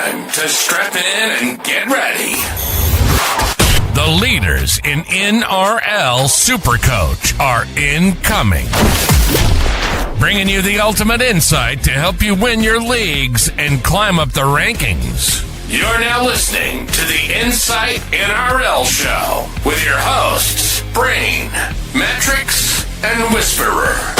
time to strap in and get ready. The leaders in NRL SuperCoach are incoming. Bringing you the ultimate insight to help you win your leagues and climb up the rankings. You're now listening to the Insight NRL Show with your hosts, Brain, Metrics, and Whisperer.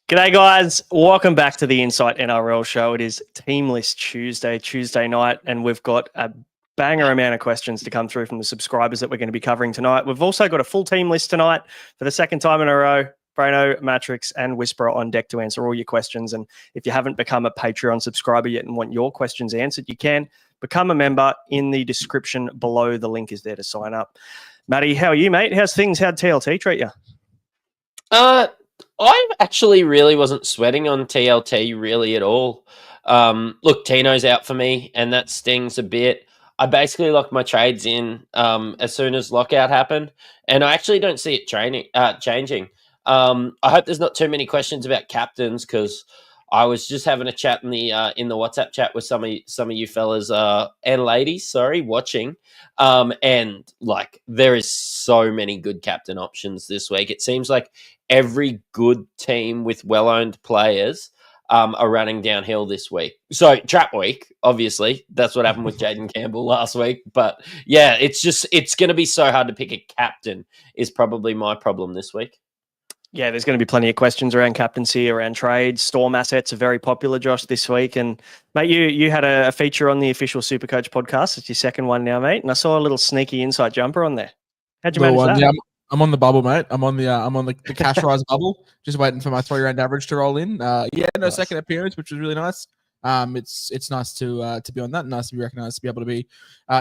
G'day guys, welcome back to the Insight NRL Show. It is Team List Tuesday night, and we've got a banger amount of questions to come through from the subscribers that we're going to be covering tonight. We've also got a full team list tonight for the second time in a row. Brano, Matrix, and Whisperer on deck to answer all your questions. And if you haven't become a Patreon subscriber yet and want your questions answered, you can become a member in the description below. The link is there to sign up. Matty, how are you, mate? How's things? How'd TLT treat you? I actually really wasn't sweating on TLT really at all. Look, Tino's out for me, and that stings a bit. I basically locked my trades in as soon as lockout happened, and I actually don't see it changing. I hope there's not too many questions about captains, because I was just having a chat in the WhatsApp chat with some of you fellas and ladies, watching, and like there is so many good captain options this week. It seems like every good team with well-owned players are running downhill this week. So trap week, obviously, that's what happened with Jaden Campbell last week. But yeah, it's going to be so hard to pick a captain is probably my problem this week. Yeah, there's going to be plenty of questions around captaincy, around trades. Storm assets are very popular, Josh, this week. And, mate, you had a feature on the official SuperCoach podcast. It's your second one now, mate. And I saw a little sneaky insight jumper on there. How'd you manage that? Yeah, I'm on the bubble, mate. I'm on the cash rise bubble. Just waiting for my 3-round average to roll in. Nice. Second appearance, which was really nice. It's nice to be on that. Nice to be recognised, to be able to be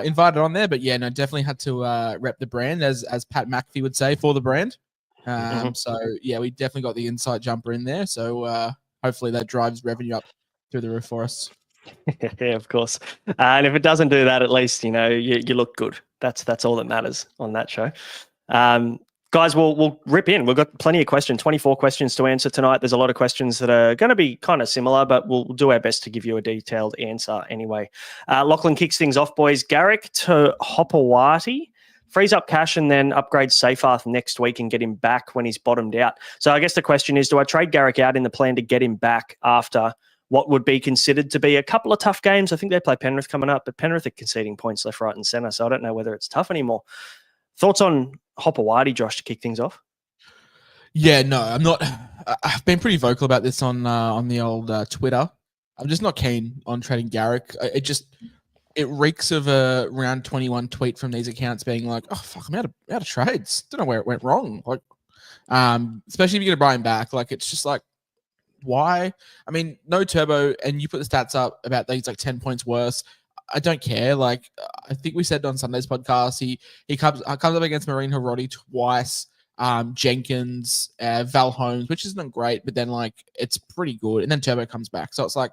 invited on there. But yeah, no, definitely had to rep the brand, as Pat McAfee would say, for the brand. So yeah, we definitely got the insight jumper in there. So hopefully that drives revenue up through the roof for us. Yeah, of course. And if it doesn't do that, at least you look good. That's all that matters on that show. Guys, we'll rip in. We've got plenty of questions, 24 questions to answer tonight. There's a lot of questions that are going to be kind of similar, but we'll do our best to give you a detailed answer anyway. Lachlan kicks things off, boys. Garrick to Hopewati. Frees up cash and then upgrades Seyfarth next week and get him back when he's bottomed out. So I guess the question is, do I trade Garrick out in the plan to get him back after what would be considered to be a couple of tough games? I think they play Penrith coming up, but Penrith are conceding points left, right and centre, so I don't know whether it's tough anymore. Thoughts on Hopewati, Josh, to kick things off? Yeah, no, I'm not. I've been pretty vocal about this on the old Twitter. I'm just not keen on trading Garrick. It reeks of a round 21 tweet from these accounts being like, "Oh fuck, I'm out of trades. Don't know where it went wrong." Like, especially if you're gonna buy him back, like it's just like, why? I mean, no turbo, and you put the stats up about that he's like 10 points worse. I don't care. Like, I think we said on Sunday's podcast, he comes up against Marine Hiroti twice, Jenkins, Val Holmes, which isn't great, but then like it's pretty good, and then turbo comes back, so it's like.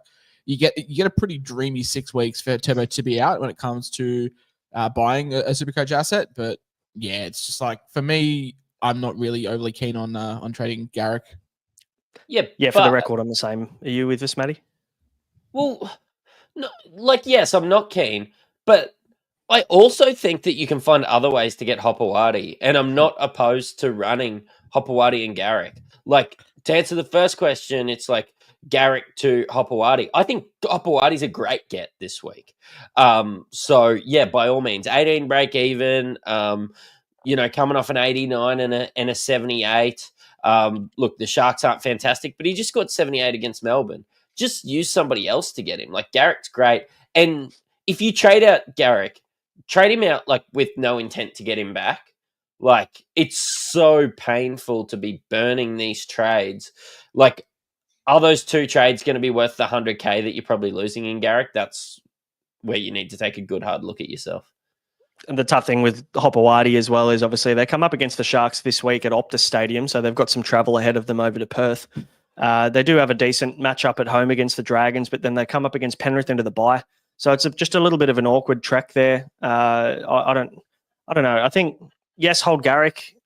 You get a pretty dreamy 6 weeks for Turbo to be out when it comes to buying a SuperCoach asset. But yeah, it's just like, for me, I'm not really overly keen on trading Garrick. Yeah, for the record, I'm the same. Are you with this, Matty? Well, no, yes, I'm not keen, but I also think that you can find other ways to get Hopewati, and I'm not opposed to running Hopewati and Garrick. Like, to answer the first question, it's like, Garrick to Hopewati. I think Hopewati's a great get this week. So yeah, by all means, 18 break even. Coming off an 89 and a 78. Look, the Sharks aren't fantastic, but he just got 78 against Melbourne. Just use somebody else to get him. Like, Garrick's great, and if you trade out Garrick, trade him out like with no intent to get him back. Like, it's so painful to be burning these trades. Like, are those two trades going to be worth the 100K that you're probably losing in Garrick? That's where you need to take a good hard look at yourself. And the tough thing with Hopewati as well is obviously they come up against the Sharks this week at Optus Stadium, so they've got some travel ahead of them over to Perth. They do have a decent matchup at home against the Dragons, but then they come up against Penrith into the bye. So it's just a little bit of an awkward trek there. I don't know. I think, yes, hold Garrick.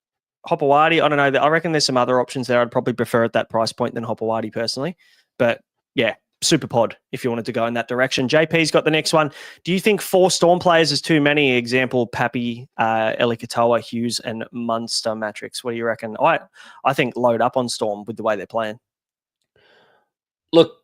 Hopewadi, I don't know. I reckon there's some other options there. I'd probably prefer at that price point than Hopewadi personally. But yeah, super pod if you wanted to go in that direction. JP's got the next one. Do you think 4 Storm players is too many? Example, Pappy, Elikatoa, Hughes, and Munster Matrix. What do you reckon? I think load up on Storm with the way they're playing. Look,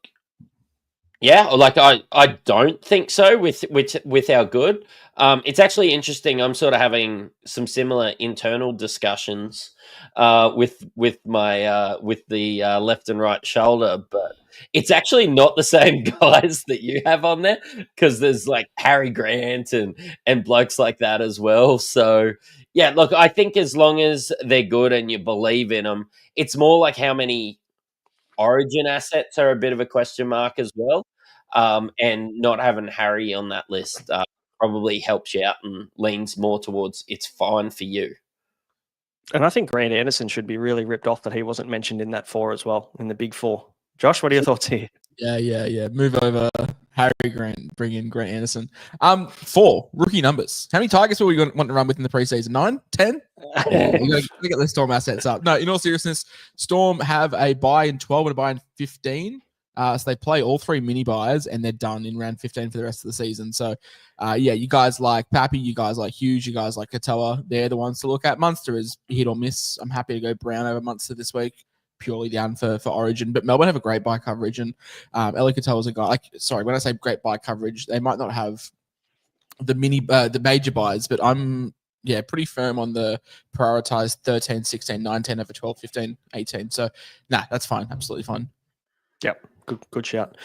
yeah, like I don't think so with our good. It's actually interesting. I'm sort of having some similar internal discussions with my with the left and right shoulder, but it's actually not the same guys that you have on there, because there's like Harry Grant and blokes like that as well. So yeah, look, I think as long as they're good and you believe in them, it's more like how many Origin assets are a bit of a question mark as well. And not having Harry on that list probably helps you out and leans more towards it's fine for you. And I think Grant Anderson should be really ripped off that he wasn't mentioned in that 4 as well, in the big 4. Josh, what are your thoughts here? Yeah. Move over Harry Grant, bring in Grant Anderson. 4 rookie numbers. How many targets will we want to run with in the preseason? 9? 10? You got to get the Storm assets up. No, in all seriousness, Storm have a bye in 12 and a bye in 15. So they play all 3 mini buys and they're done in round 15 for the rest of the season. So, you guys like Pappy, you guys like Hughes, you guys like Katoa, they're the ones to look at. Munster is hit or miss. I'm happy to go Brown over Munster this week, purely down for Origin. But Melbourne have a great buy coverage, and Eli Katoa is a guy. When I say great buy coverage, they might not have the major buys, but I'm pretty firm on the prioritized 13, 16, 19 over 12, 15, 18. So, that's fine. Absolutely fine. Yep. Good shout.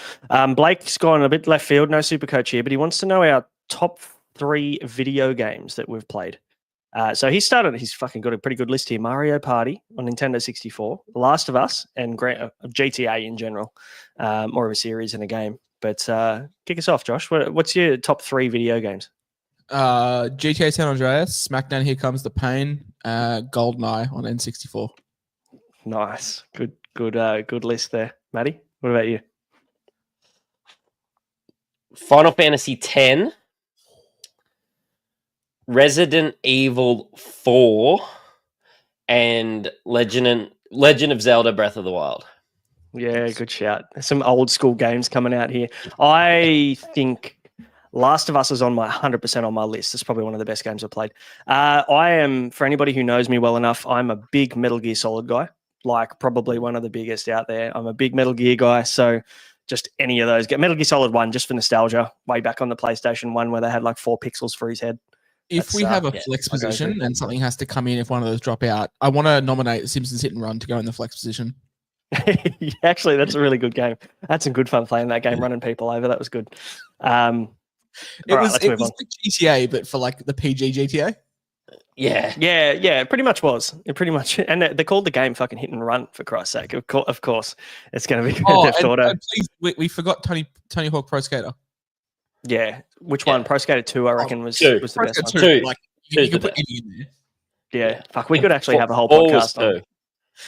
Blake's gone a bit left field, no SuperCoach here, but he wants to know our top 3 video games that we've played. So he's fucking got a pretty good list here. Mario Party on Nintendo 64, Last of Us, and GTA in general. More of a series than a game. But kick us off, Josh. What's your top 3 video games? GTA San Andreas, SmackDown Here Comes the Pain, GoldenEye on N64. Nice. Good list there. Maddie, what about you? Final Fantasy X, Resident Evil 4, and Legend of Zelda Breath of the Wild. Yeah, good shout. Some old school games coming out here. I think Last of Us is on my 100% on my list. It's probably one of the best games I've played. I am, for anybody who knows me well enough, I'm a big Metal Gear Solid guy, like probably one of the biggest out there. I'm a big Metal Gear guy, so just any of those. Get Metal Gear Solid 1 just for nostalgia, way back on the PlayStation 1 where they had like 4 pixels for his head. If we have a flex position and something has to come in if one of those drop out, I want to nominate Simpsons Hit and Run to go in the flex position. Actually, that's a really good game. That's some good fun playing that game, running people over. That was good. It was like GTA, but for like the PG GTA. Yeah, it pretty much was. It pretty much, and they called the game fucking Hit and Run, for Christ's sake. Of course, it's going to be Theft Auto. Please, we forgot Tony Hawk Pro Skater. Yeah, which one? Pro Skater 2, I reckon, was the best one. 2. Like, you could put any in there. Yeah, fuck, we could actually have a whole podcast on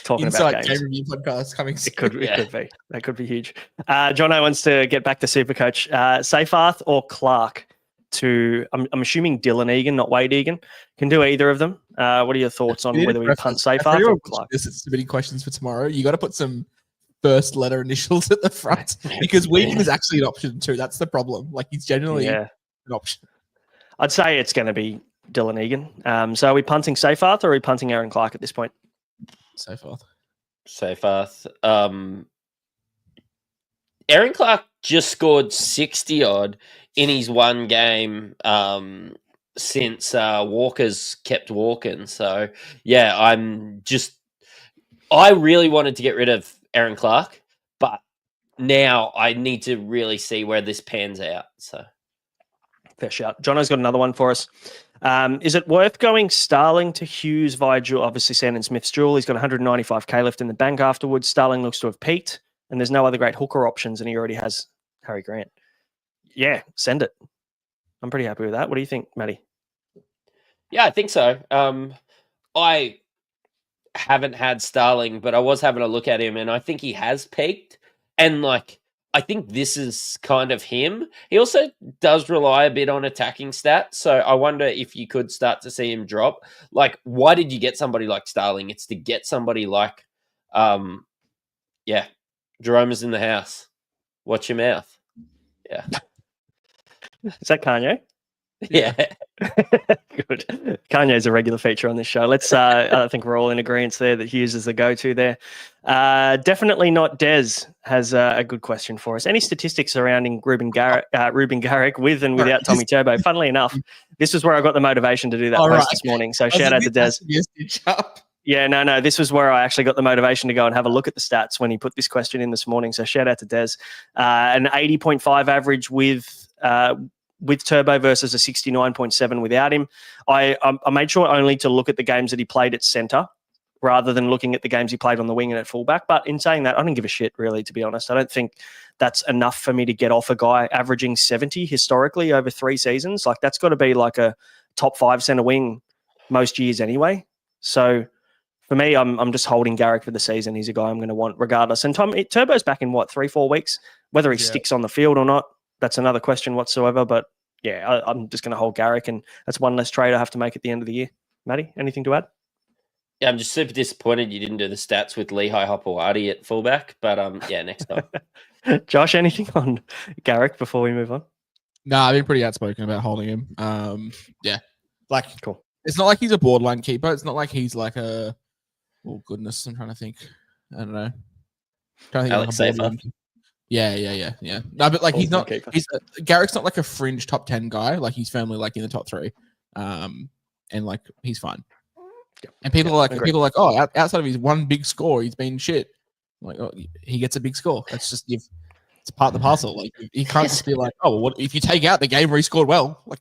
talking Inside about games. Game Review podcast coming soon. It could be. That could be huge. Jono wants to get back to SuperCoach. Seyfarth or Clark? I'm assuming Dylan Egan, not Wade Egan. Can do either of them. What are your thoughts on whether we punt Seyfarth or Clark? This is submitting questions for tomorrow. You got to put some first letter initials at the front because Wigan is actually an option too. That's the problem. Like he's generally an option. I'd say it's going to be Dylan Egan. So are we punting Seyfarth or are we punting Aaron Clark at this point? Seyfarth. Aaron Clark just scored 60 odd in his one game since Walker's kept walking. So yeah, I really wanted to get rid of Aaron Clark, but now I need to really see where this pans out. So fair shout. Jono's got another one for us. Is it worth going Starling to Hughes via Jewel? Obviously, Sandon Smith's Jewel. He's got 195k left in the bank afterwards. Starling looks to have peaked, and there's no other great hooker options, and he already has Harry Grant. Yeah, send it. I'm pretty happy with that. What do you think, Matty? Yeah, I think so. I haven't had Starling, but I was having a look at him, and I think he has peaked. And like, I think this is kind of him. He also does rely a bit on attacking stats. So I wonder if you could start to see him drop. Like, why did you get somebody like Starling? It's to get somebody like, Jerome is in the house. Watch your mouth. Yeah. Is that Kanye? Yeah. Good. Kanye's a regular feature on this show. Let's. I think we're all in agreement there that Hughes is the go-to there. Definitely not. Des has a good question for us. Any statistics surrounding Ruben Garrick with and without Tommy Turbo? Funnily enough, this is where I got the motivation to do that post this morning. So shout out to Des. Yeah, no. This was where I actually got the motivation to go and have a look at the stats when he put this question in this morning. So shout out to Des. An 80.5 average with Turbo versus a 69.7 without him. I made sure only to look at the games that he played at centre rather than looking at the games he played on the wing and at fullback. But in saying that, I don't give a shit, really, to be honest. I don't think that's enough for me to get off a guy averaging 70 historically over 3 seasons. Like, that's got to be like a top 5 centre wing most years anyway. So for me, I'm just holding Garrick for the season. He's a guy I'm going to want regardless. And Turbo's back in, 3-4 weeks? Whether he sticks on the field or not, that's another question whatsoever. But yeah, I'm just going to hold Garrick, and that's one less trade I have to make at the end of the year. Matty, anything to add? Yeah, I'm just super disappointed you didn't do the stats with Lehigh Hopewadi at fullback, but next time. Josh, anything on Garrick before we move on? No, I've been pretty outspoken about holding him. Like, cool. It's not like he's a borderline keeper. It's not like he's like a. Oh goodness, I'm trying to think. I don't know. Alex Safer. Yeah. No, but like, he's not. Garrick's not like a fringe top 10 guy. Like, he's firmly like in the top 3, and like he's fine. And people are like, oh, outside of his one big score, he's been shit. Like, oh, he gets a big score. That's just it's part of the parcel. Like, he can't just be like, oh, what if you take out the game where he scored well? Like,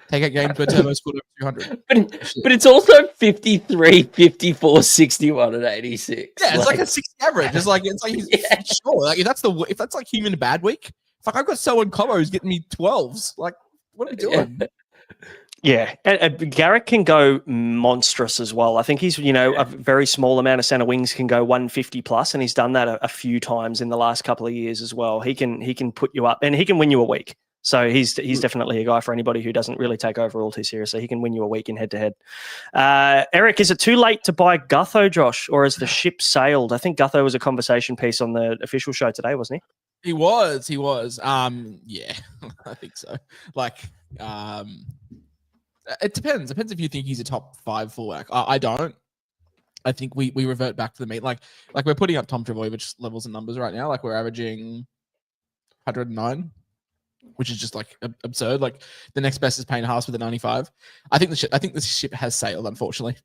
take out games where Turbo scored over 200. But it's also 53, 54, 61, and 86. Yeah, it's like a 60 average. It's like he's sure. Like, if that's like him in a bad week, fuck, I've got someone Cobo who's getting me 12s. Like, what are we doing? Yeah, and Garrick can go monstrous as well. I think he's, a very small amount of centre wings can go 150 plus, and he's done that a few times in the last couple of years as well. He can put you up, and he can win you a week. So he's definitely a guy for anybody who doesn't really take overall too seriously. He can win you a week in head-to-head. Eric, is it too late to buy Gutho, Josh, or has the ship sailed? I think Gutho was a conversation piece on the official show today, wasn't he? He was. Yeah, I think so. Like, it depends. Depends if you think he's a top 5 fullback. I don't. I think we revert back to the meat. Like we're putting up Tom Trbojevic levels and numbers right now. Like, we're averaging 109, which is just like absurd. Like, the next best is Payne Haas with a 95. I think the ship has sailed, unfortunately.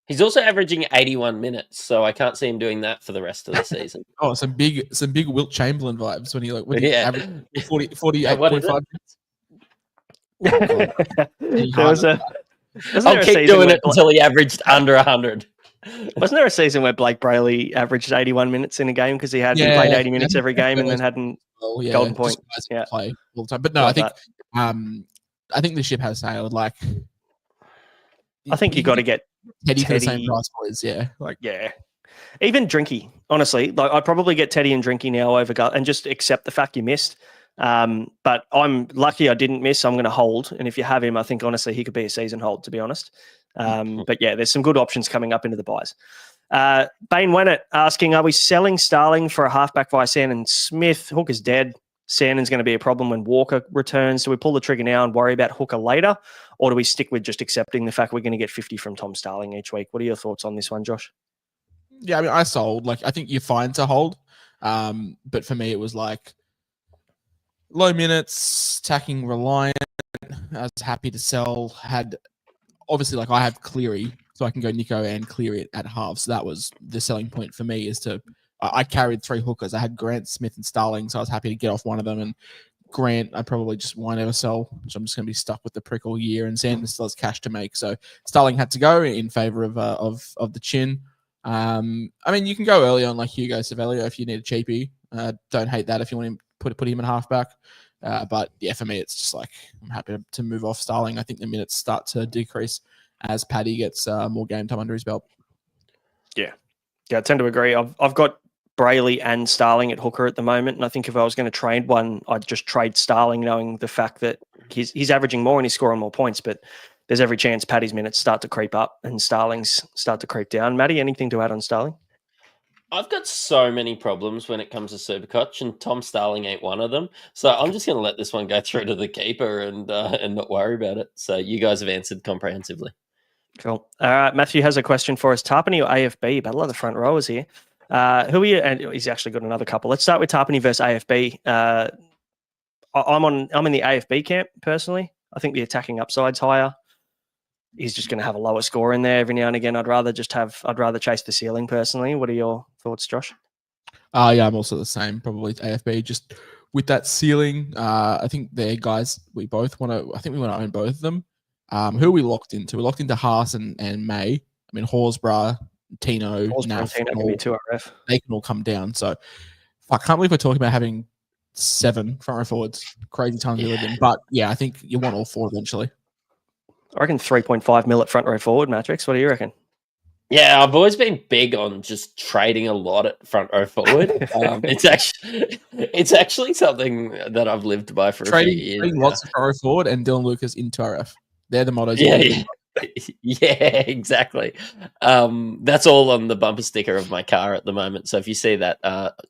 He's also averaging 81 minutes, so I can't see him doing that for the rest of the season. Oh, some big Wilt Chamberlain vibes when he averaged 48.5 minutes. I'll keep doing it until he averaged under 100. Wasn't there a season where Blake Brayley averaged 81 minutes in a game because he played 80 minutes every game and then hadn't golden point? Play all the time. But no, I think the ship has sailed. Like, I think you got to get Teddy for the same price, boys. Yeah, even Drinky. Honestly, like, I'd probably get Teddy and Drinky now over Gut and just accept the fact you missed. But I'm lucky I didn't miss. I'm going to hold. And if you have him, I think honestly he could be a season hold, to be honest. But yeah, there's some good options coming up into the buys. Bane Wennett asking, are we selling Starling for a halfback via Sandon Smith? Hooker's dead. Sandon's going to be a problem when Walker returns. Do we pull the trigger now and worry about Hooker later? Or do we stick with just accepting the fact we're going to get 50 from Tom Starling each week? What are your thoughts on this one, Josh? Yeah, I mean, I sold. Like, I think you're fine to hold. But for me, it was like, low minutes, attacking reliant. I was happy to sell. Obviously, like, I have Cleary, so I can go Nico and Cleary at half. So that was the selling point for me, I carried 3 hookers. I had Grant, Smith, and Starling, so I was happy to get off one of them. And Grant, I probably just won't ever sell, so I'm just going to be stuck with the prick all year. And Sandon still has cash to make, so Starling had to go in favor of the chin. I mean, you can go early on like Hugo Savelio if you need a cheapie. Don't hate that if you want him put him in halfback. But yeah, for me, it's just like I'm happy to move off Starling. I think the minutes start to decrease as Paddy gets more game time under his belt. Yeah, I tend to agree. I've got Brayley and Starling at hooker at the moment. And I think if I was going to trade one, I'd just trade Starling, knowing the fact that he's averaging more and he's scoring more points. But there's every chance Paddy's minutes start to creep up and Starling's start to creep down. Matty, anything to add on Starling? I've got so many problems when it comes to Supercoach, and Tom Starling ain't one of them. So I'm just going to let this one go through to the keeper and not worry about it. So you guys have answered comprehensively. Cool. All right, Matthew has a question for us. Tarpany or AFB? Battle of the front rowers here. Who are you? And he's actually got another couple. Let's start with Tarpany versus AFB. I'm in the AFB camp personally. I think the attacking upside's higher. He's just going to have a lower score in there every now and again. I'd rather chase the ceiling personally. What are your thoughts, Josh? Yeah, I'm also the same. Probably AFB. Just with that ceiling, I think they're guys we both want to. I think we want to own both of them. Who are we locked into? We're locked into Haas and May. I mean, Horsburgh, Tino, Naff, Tino can be 2RF. They can all come down. So I can't believe we're talking about having 7 front row forwards. Crazy times we live in. But yeah, I think you want all 4 eventually. I reckon 3.5 mil at front row forward, Matrix. What do you reckon? Yeah, I've always been big on just trading a lot at front row forward. It's actually something that I've lived by for a few years. Trading lots of front row forward and Dylan Lucas into RF. They're the mottos. Yeah, exactly. That's all on the bumper sticker of my car at the moment. So if you see that,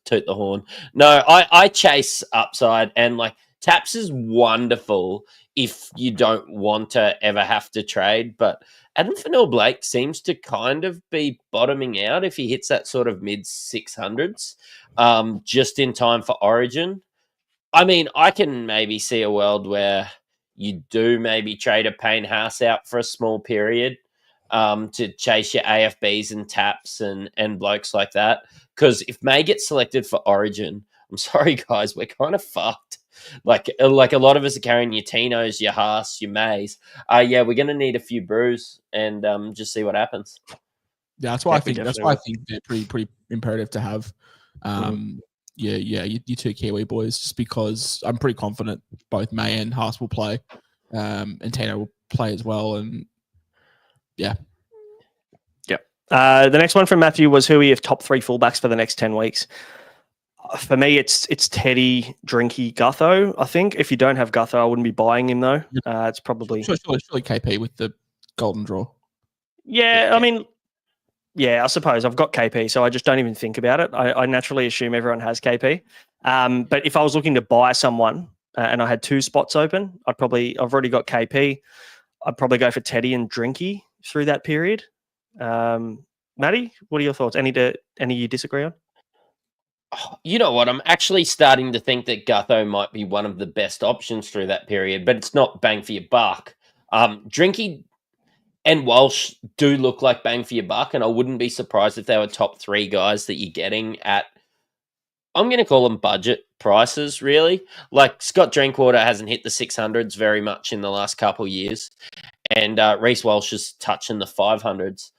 toot the horn. No, I chase upside, and like Taps is wonderful if you don't want to ever have to trade. But Adam Fennell-Blake seems to kind of be bottoming out if he hits that sort of mid 600s, just in time for Origin. I mean, I can maybe see a world where you do maybe trade a Payne Haas out for a small period to chase your AFBs and Taps and blokes like that. Because if May gets selected for Origin, I'm sorry, guys, we're kind of fucked. Like a lot of us are carrying your Tinos, your Haas, your Mays. Yeah, we're going to need a few brews and just see what happens. Yeah, that's why I think they're pretty imperative to have. You 2 Kiwi boys, just because I'm pretty confident both May and Haas will play, and Tino will play as well. And yeah. The next one from Matthew was who are your top 3 fullbacks for the next 10 weeks? For me, it's Teddy, Drinky, Gutho. I think if you don't have Gutho, I wouldn't be buying him though. It's probably surely KP with the golden draw. Yeah, I mean, yeah, I suppose I've got KP, so I just don't even think about it. I naturally assume everyone has KP. But if I was looking to buy someone and I had 2 spots open, I've already got KP. I'd probably go for Teddy and Drinky through that period. Matty, what are your thoughts? Any you disagree on? You know what? I'm actually starting to think that Gutho might be one of the best options through that period, but it's not bang for your buck. Drinky and Walsh do look like bang for your buck, and I wouldn't be surprised if they were top 3 guys that you're getting at, I'm going to call them budget prices, really. Like Scott Drinkwater hasn't hit the 600s very much in the last couple of years, and Reece Walsh is touching the 500s.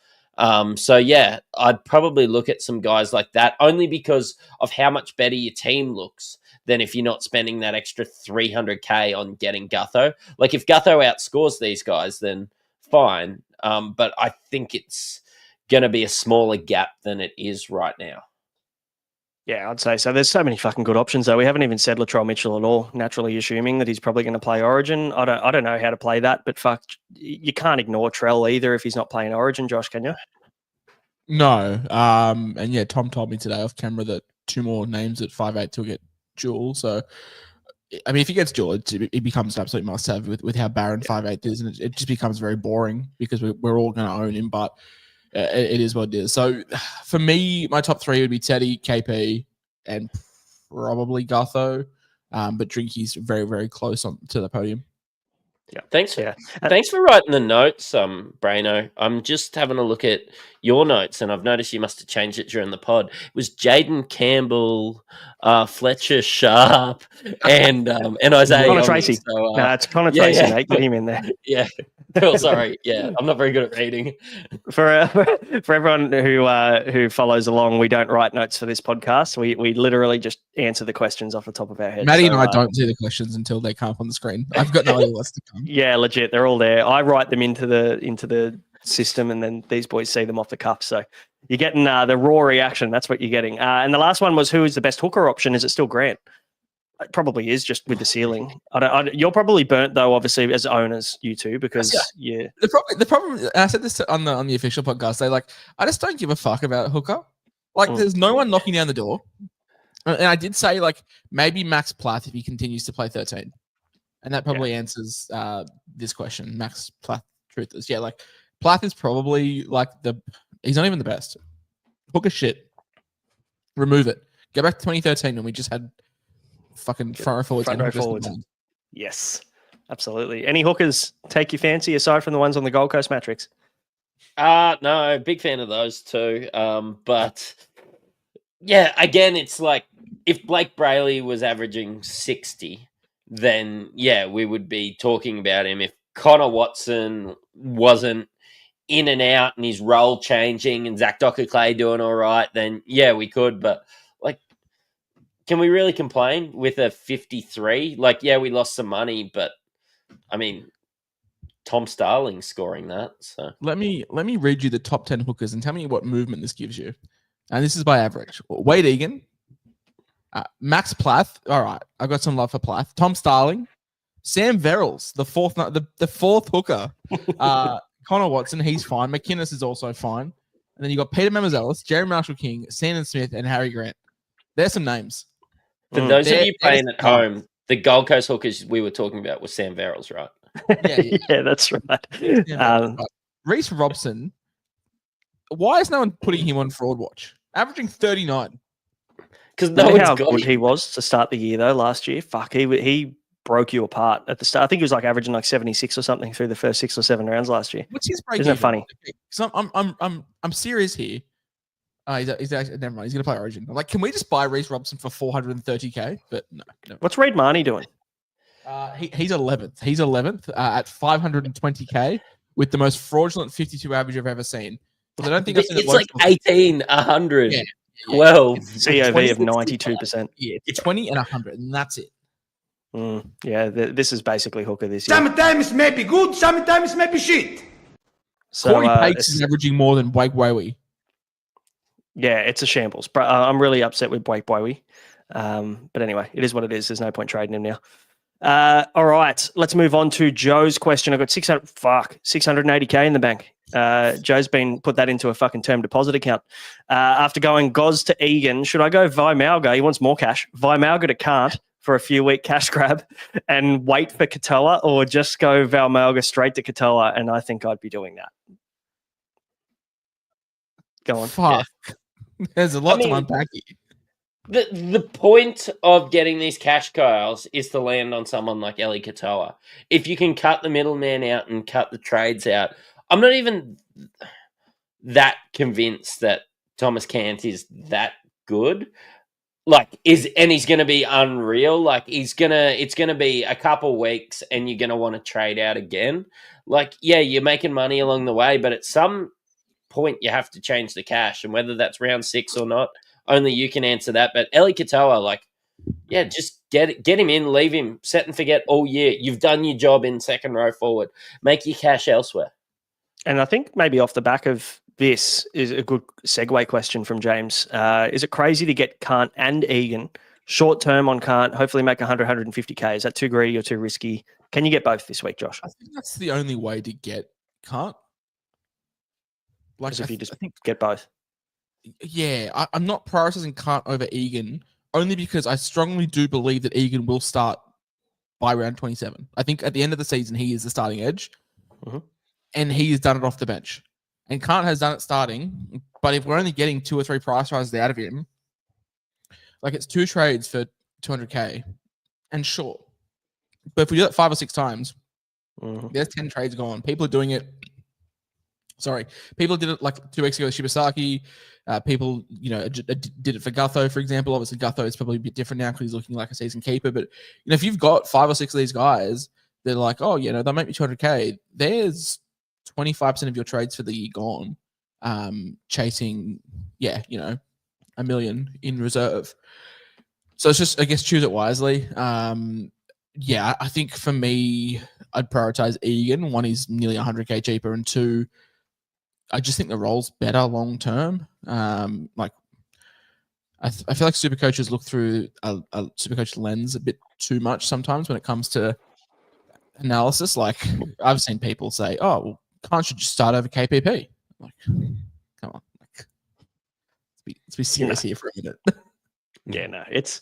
So yeah, I'd probably look at some guys like that only because of how much better your team looks than if you're not spending that extra 300k on getting Gutho. Like if Gutho outscores these guys, then fine. But I think it's going to be a smaller gap than it is right now. Yeah, I'd say so. There's so many fucking good options though. We haven't even said Latrell Mitchell at all, naturally assuming that he's probably going to play Origin. I don't know how to play that, but fuck, you can't ignore Trell either if he's not playing Origin, Josh, can you? No. And yeah, Tom told me today off camera that 2 more names at 5'8" will get dual. So I mean, if he gets dual, it becomes an absolute must-have with how barren 5'8" is, and it just becomes very boring because we're all going to own him, but it is what it is. So for me, my top 3 would be Teddy, KP, and probably Gutho. But Drinky's very, very close to the podium. Yeah. Thanks for writing the notes, Braino. I'm just having a look at your notes, and I've noticed you must have changed it during the pod. It was Jaden Campbell, Fletcher Sharp, and Isaiah. Connor Tracy. So, it's Connor Tracy, mate. Get him in there. Yeah. Cool. Sorry. Yeah, I'm not very good at reading. For everyone who follows along, we don't write notes for this podcast. We literally just answer the questions off the top of our heads. Maddie and I don't see the questions until they come up on the screen. I've got no idea what's to come. Yeah, legit. They're all there. I write them into the system, and then these boys see them off the cuff. So You're getting the raw reaction. That's what you're getting. And the last one was, who is the best hooker option? Is it still Grant? It probably is, just with the ceiling. You're probably burnt though, obviously, as owners, you two, because The problem. And I said this on the official podcast. I just don't give a fuck about hooker. Like, there's no one knocking down the door. And I did say, like, maybe Max Plath if he continues to play 13, and that probably answers this question. Max Plath, truth is, like, Plath is probably like he's not even the best. Hooker shit. Remove it. Go back to 2013 when we just had fucking front row forwards. Yes, absolutely. Any hookers take your fancy aside from the ones on the Gold Coast Matrix? No, big fan of those too. But yeah, again, it's like if Blake Brayley was averaging 60, then we would be talking about him. If Connor Watson wasn't in and out and his role changing and Zach Docker-Clay doing all right, then we could. But like, can we really complain with a 53? Like, we lost some money, but I mean, Tom Starling scoring that. So let me read you the top 10 hookers and tell me what movement this gives you. And this is by average. Wade Egan, Max Plath. All right, I've got some love for Plath. Tom Starling, Sam Verrills, the fourth hooker. Connor Watson, he's fine. McInnes is also fine. And then you got Peter Mamazelis, Jerry Marshall King, Sandon Smith, and Harry Grant. There's some names. For those of you playing at home, the Gold Coast hookers we were talking about was Sam Verrills, right? Yeah, that's right. Reece Robson. Why is no one putting him on fraud watch? Averaging 39. Because how good he was to start the year though last year. Fuck, he broke you apart at the start. I think he was like averaging like 76 or something through the first 6 or 7 rounds last year. What's his break? Isn't it funny? So I'm serious here. He's actually, never mind. He's gonna play Origin. I'm like, can we just buy Reece Robson for 430k? But no. What's Reid Marnie doing? He's 11th. He's 11th at 520k with the most fraudulent 52 average I've ever seen. But I don't think it's like 18, 100, 12. COV of 92%. Yeah, 20 and 100, and that's it. This is basically hooker this year. Sometimes it may be good, sometimes it may be shit. So, Corey Pates is averaging more than Blake Waywee. Yeah, it's a shambles. But I'm really upset with Blake Waywee. But anyway, it is what it is. There's no point trading him now. All right, let's move on to Joe's question. I got 680k in the bank. Joe's put that into a fucking term deposit account. After going Goz to Egan, should I go Vimauga? He wants more cash. Vimauga to Kant for a few week cash grab and wait for Katoa, or just go Vimauga straight to Katoa? And I think I'd be doing that. Go on. Fuck. Yeah. There's a lot to unpack here. The point of getting these cash cows is to land on someone like Eli Katoa. If you can cut the middleman out and cut the trades out, I'm not even that convinced that Thomas Cant is that good. Like, he's going to be unreal. Like, it's going to be a couple weeks and you're going to want to trade out again. Like, you're making money along the way, but at some point you have to change the cash, and whether that's round 6 or not, only you can answer that. But Eli Katoa, just get him in, leave him, set and forget all year. You've done your job in second row forward. Make your cash elsewhere. And I think maybe off the back of this is a good segue question from James. Is it crazy to get Kant and Egan short term on Kant, hopefully make 100, 150k? Is that too greedy or too risky? Can you get both this week, Josh? I think that's the only way to get Kant. If you just get both. Yeah, I'm not prioritizing Kant over Egan, only because I strongly do believe that Egan will start by round 27. I think at the end of the season, he is the starting edge, and he has done it off the bench. And Kant has done it starting, but if we're only getting 2 or 3 price rises out of him, like, it's 2 trades for 200k, and sure. But if we do that 5 or 6 times, there's 10 trades gone. People are doing it. Sorry, people did it like 2 weeks ago with Shibasaki. People, did it for Gutho, for example. Obviously, Gutho is probably a bit different now because he's looking like a season keeper. But if you've got 5 or 6 of these guys, they're like, oh, they'll make me 200k. There's 25% of your trades for the year gone, chasing, $1 million in reserve. So it's just, I guess, choose it wisely. I think for me, I'd prioritize Egan. 1, he's nearly 100k cheaper, and 2, I just think the role's better long term. Like I feel like super coaches look through a super coach lens a bit too much sometimes when it comes to analysis. Like I've seen people say, "Oh, well, can't you just start over KPP?" Like, come on, like, let's be serious here for a minute. Yeah, no, it's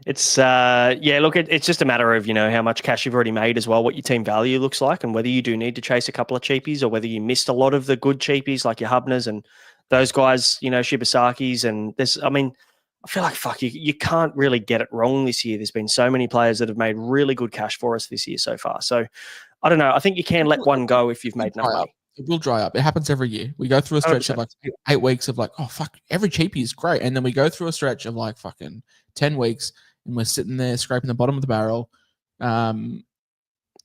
look, it's just a matter of, how much cash you've already made as well, what your team value looks like, and whether you do need to chase a couple of cheapies or whether you missed a lot of the good cheapies like your Hubners and those guys, Shibasakis. And I feel like, you can't really get it wrong this year. There's been so many players that have made really good cash for us this year so far. So I don't know. I think you can let one go if you've made enough money. It will dry up. It happens every year. We go through a stretch 100%. Of like 8 weeks of like, oh, fuck, every cheapie is great. And then we go through a stretch of like fucking 10 weeks and we're sitting there scraping the bottom of the barrel. I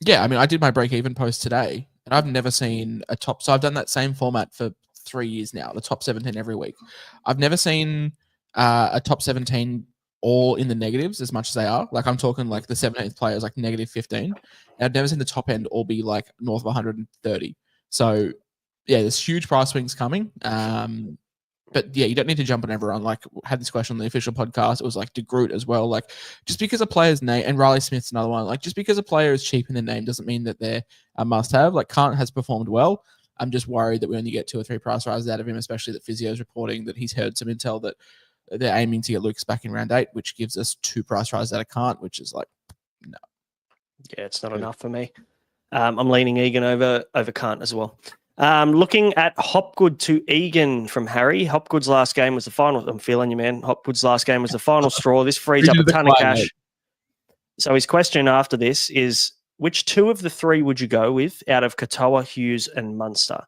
did my break-even post today and I've never seen a top. So I've done that same format for 3 years now, the top 17 every week. I've never seen a top 17 all in the negatives as much as they are. Like I'm talking like the 17th player is like negative 15. And I've never seen the top end all be like north of 130. So, yeah, there's huge price swings coming. But, yeah, you don't need to jump on everyone. Like, had this question on the official podcast. It was like De Groot as well. Like, just because a player's name, and Riley Smith's another one, like, just because a player is cheap in their name doesn't mean that they're a must-have. Like, Kant has performed well. I'm just worried that we only get 2 or 3 price rises out of him, especially that Physio's reporting that he's heard some intel that they're aiming to get Lucas back in round 8, which gives us 2 price rises out of Kant, which is like, no. Yeah, it's not enough for me. I'm leaning Egan over Kant as well. Looking at Hopgood to Egan from Harry. Hopgood's last game was the final. I'm feeling you, man. Hopgood's last game was the final straw. This frees up a ton of cash. Mate. So his question after this is, which 2 of the 3 would you go with out of Katoa, Hughes, and Munster?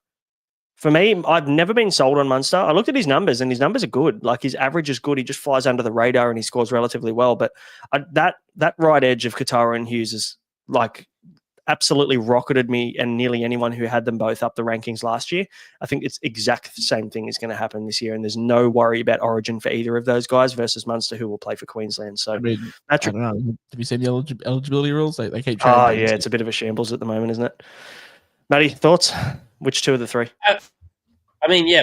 For me, I've never been sold on Munster. I looked at his numbers, and his numbers are good. Like, his average is good. He just flies under the radar, and he scores relatively well. But that right edge of Katoa and Hughes is, like, absolutely rocketed me and nearly anyone who had them both up the rankings last year. I think it's exact the same thing is going to happen this year, and there's no worry about origin for either of those guys versus Munster, who will play for Queensland. So, I don't know. Have you seen the eligibility rules? They keep changing. Oh, yeah, it's a bit of a shambles at the moment, isn't it? Matty, thoughts? Which 2 of the 3?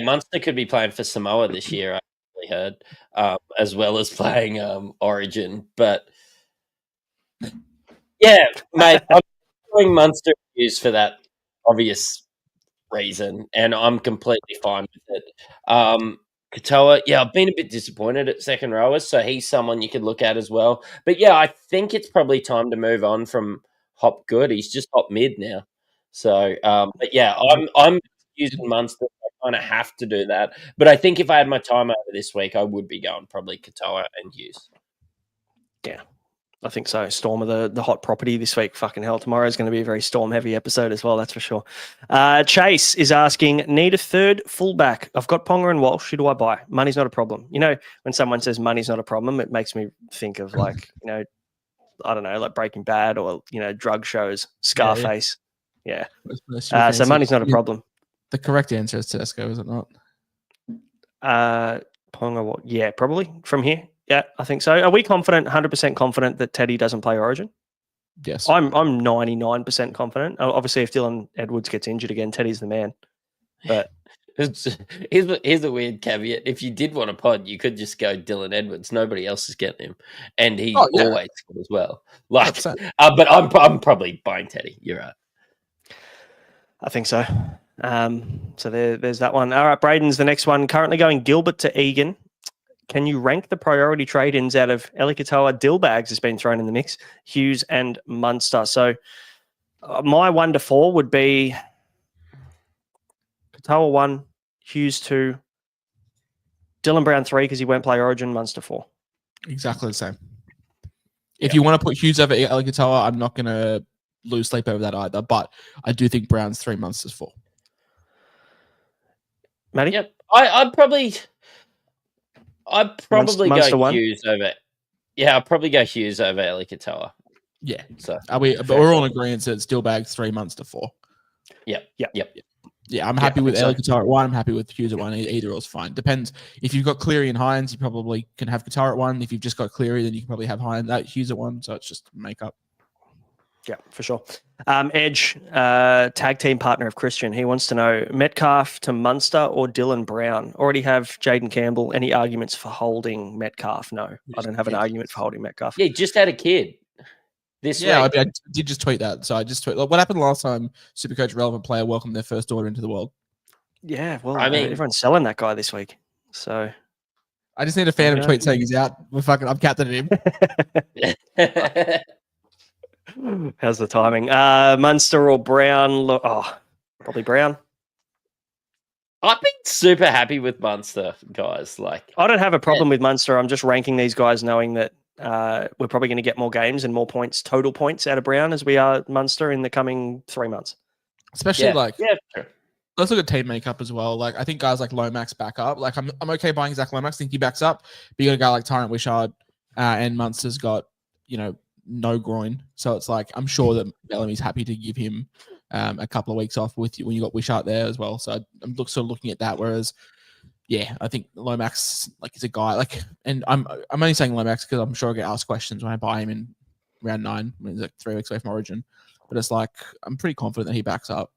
Munster could be playing for Samoa this year, I actually heard, as well as playing Origin. But, yeah, mate, I'm going Munster Hughes for that obvious reason, and I'm completely fine with it. Katoa, I've been a bit disappointed at second rowers, so he's someone you could look at as well. But, yeah, I think it's probably time to move on from Hopgood. He's just Hop mid now. So, I'm using Munster. I kind of have to do that. But I think if I had my time over this week, I would be going probably Katoa and Hughes. Yeah, I think so. Storm are the hot property this week. Fucking hell, tomorrow is going to be a very Storm-heavy episode as well, that's for sure. Chase is asking, need a third fullback. I've got Ponga and Walsh. Who do I buy? Money's not a problem. When someone says money's not a problem, it makes me think of like, I don't know, like Breaking Bad or, drug shows, Scarface. Yeah. So money's not a problem. The correct answer is Tedesco, is it not? Ponga, yeah, probably from here. Yeah, I think so. Are we confident, 100% confident that Teddy doesn't play Origin? Yes. I'm 99% confident. Obviously, if Dylan Edwards gets injured again, Teddy's the man. But here's a weird caveat. If you did want a pod, you could just go Dylan Edwards. Nobody else is getting him, and he always scored as well. Like, but I'm probably buying Teddy. You're right. I think so. So there's that one. All right, Braden's the next one. Currently going Gilbert to Egan. Can you rank the priority trade-ins out of Eli Katoa? Dillbags has been thrown in the mix. Hughes and Munster. So my 1 to 4 would be Katoa 1, Hughes 2, Dylan Brown 3 because he won't play Origin, Munster 4. Exactly the same. If you want to put Hughes over Eli Katoa, I'm not going to lose sleep over that either. But I do think Brown's 3, Munster's 4. Matty? Yep. I'd probably Munster go 1? Hughes over. Yeah, I'd probably go Hughes over Eli Katoa. Yeah. So but we're all in agreement that it's Dillbags 3, Munster 4. Yep. Yeah, I'm happy with Eli Katoa at 1. I'm happy with Hughes at 1. Either or is fine. Depends. If you've got Cleary and Hines, you probably can have Katoa at 1. If you've just got Cleary, then you can probably have Hines, Hughes at 1. So it's just make up. Yeah, for sure. Edge, tag team partner of Christian. He wants to know Metcalf to Munster or Dylan Brown. Already have Jaden Campbell. Any arguments for holding Metcalf? No, I don't have an argument for holding Metcalf. Yeah, just had a kid this week. I did just tweet that. So I just tweet. What happened last time SuperCoach relevant player welcomed their first daughter into the world? Yeah, well, I mean, everyone's selling that guy this week. So I just need a fan of tweet saying he's out. I'm captaining him. How's the timing? Munster or Brown? Probably Brown. I've been super happy with Munster, guys. Like, I don't have a problem with Munster. I'm just ranking these guys knowing that we're probably going to get more games and more points, total points out of Brown as we are Munster in the coming 3 months. Especially sure. Let's look at team makeup as well. Like I think guys like Lomax back up. Like I'm okay buying Zach Lomax. I think he backs up. But you got a guy like Tyrant Wishart and Munster's got, no groin. So it's like I'm sure that Bellamy's happy to give him a couple of weeks off with you when you got Wishart there as well. So I'm sort of looking at that. Whereas, I think Lomax is a guy and I'm only saying Lomax because I'm sure I get asked questions when I buy him in round 9 when he's 3 weeks away from Origin. But it's like I'm pretty confident that he backs up.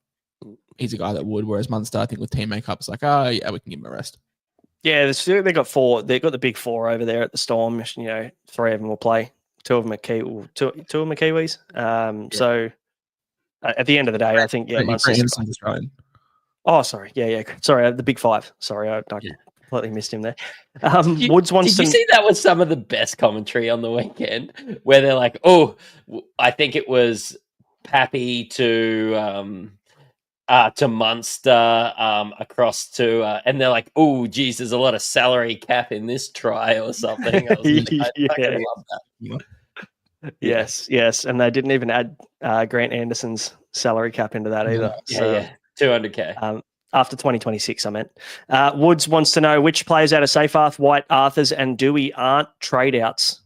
He's a guy that would. Whereas Munster, I think with team makeup, it's like, we can give him a rest. Yeah, they got 4. They've got the big 4 over there at the Storm. 3 of them will play. 2 of them are Kiwis. So at the end of the day, I think Munster's Australian. Oh, sorry. Yeah. Sorry, the big 5. Sorry, I completely missed him there. Woods wants Did you see that was some of the best commentary on the weekend where they're like, I think it was Pappy to Munster across to and they're like, geez, there's a lot of salary cap in this try or something. I fucking love that. Yes, and they didn't even add Grant Anderson's salary cap into that either. Yeah, 200k. After 2026, I meant. Woods wants to know which players out of Seyfarth, White, Arthurs, and Dewey aren't trade outs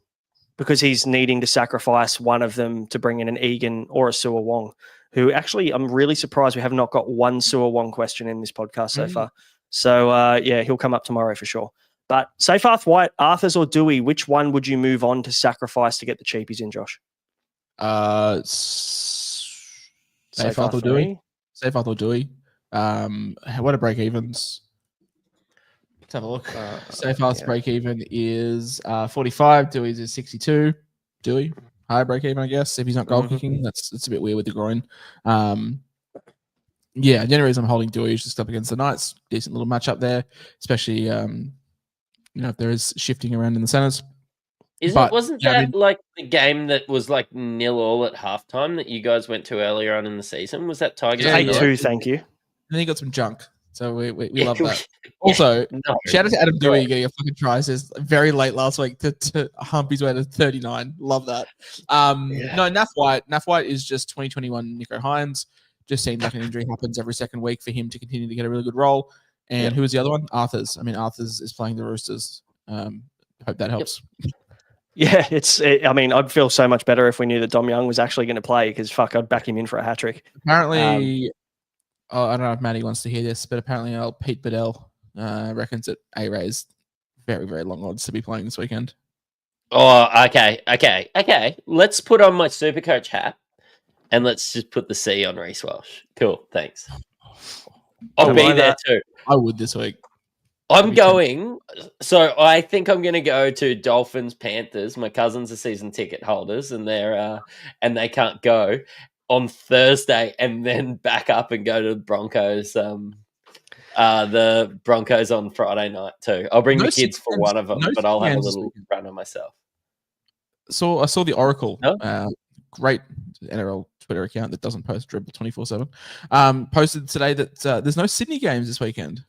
because he's needing to sacrifice one of them to bring in an Egan or a Sewer Wong, who actually I'm really surprised we have not got one Sewer Wong question in this podcast so far. So, he'll come up tomorrow for sure. But Seyfarth, White, Arthurs, or Dewey, which one would you move on to sacrifice to get the cheapies in, Josh? Seyfarth or Dewey? Seyfarth or Dewey? What are break evens? Let's have a look. Seyfarth's break even is 45. Dewey's is 62. Dewey, higher break even, I guess. If he's not goal kicking, it's a bit weird with the groin. The only reason I'm holding Dewey is just up against the Knights. Decent little matchup there, especially if there is shifting around in the centers. Wasn't that like the game that was like 0-0 at halftime that you guys went to earlier on in the season? Was that Tigers? 8-2, thank you. And then he got some junk. So we love that. Also, shout out to Adam Dewey getting a fucking try. Says very late last week to hump his way to 39. Love that. No, Nath White is just 2021 Nico Hines. Just seems like an injury happens every second week for him to continue to get a really good role. And who was the other one? Arthurs. I mean, Arthurs is playing the Roosters. Hope that helps. Yeah, I'd feel so much better if we knew that Dom Young was actually going to play because, I'd back him in for a hat-trick. Apparently, I don't know if Matty wants to hear this, but apparently Pete Bedell reckons that A-Ray's very, very long odds to be playing this weekend. Oh, okay. Let's put on my SuperCoach hat and let's just put the C on Reece Welsh. Cool, thanks. I'll be there too. I would this week. I'm going. So I think I'm going to go to Dolphins Panthers. My cousins are season ticket holders, and they can't go on Thursday, and then back up and go to the Broncos. The Broncos on Friday night too. I'll bring the kids for one of them, but I'll have a little run on myself. So I saw the Oracle. Great NRL Twitter account that doesn't post dribble 24/7. Posted today that there's no Sydney games this weekend.